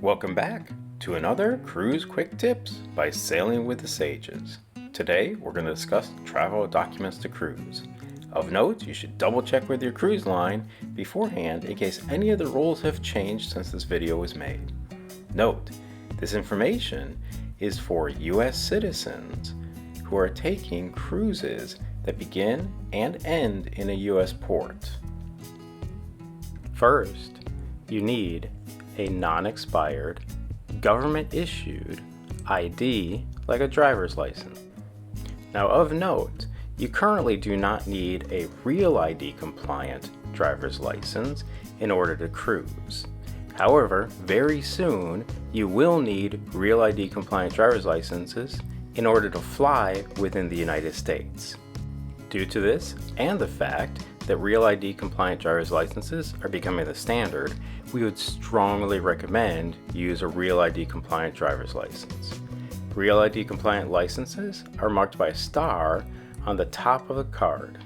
Welcome back to another Cruise Quick Tips by Sailing with the Sages. Today we're going to discuss travel documents to cruise. Of note, you should double check with your cruise line beforehand in case any of the rules have changed since this video was made. Note, this information is for U.S. citizens who are taking cruises that begin and end in a U.S. port. First, you need a non-expired, government-issued ID like a driver's license. Now of note, you currently do not need a Real ID compliant driver's license in order to cruise. However, very soon you will need Real ID compliant driver's licenses in order to fly within the United States. Due to this and the fact that Real ID compliant driver's licenses are becoming the standard, we would strongly recommend use a Real ID compliant driver's license. Real ID compliant licenses are marked by a star on the top of the card.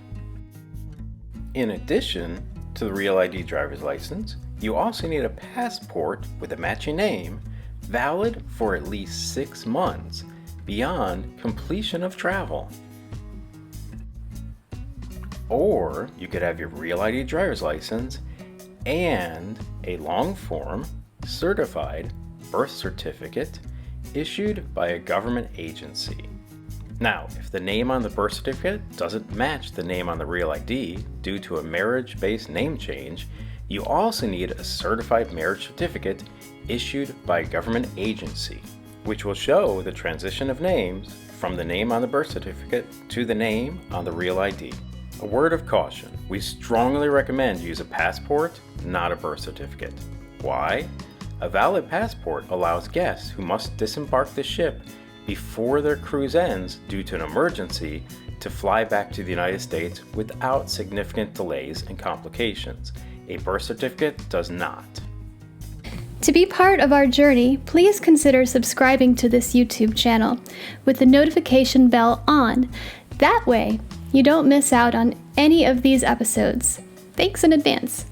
In addition to the Real ID driver's license, you also need a passport with a matching name, valid for at least 6 months beyond completion of travel. Or you could have your Real ID driver's license and a long form certified birth certificate issued by a government agency. Now, if the name on the birth certificate doesn't match the name on the Real ID due to a marriage-based name change, you also need a certified marriage certificate issued by a government agency, which will show the transition of names from the name on the birth certificate to the name on the Real ID. A word of caution, we strongly recommend use a passport, not a birth certificate. Why? A valid passport allows guests who must disembark the ship before their cruise ends due to an emergency to fly back to the United States without significant delays and complications. A birth certificate does not. To be part of our journey, please consider subscribing to this YouTube channel with the notification bell on. That way, you don't miss out on any of these episodes. Thanks in advance.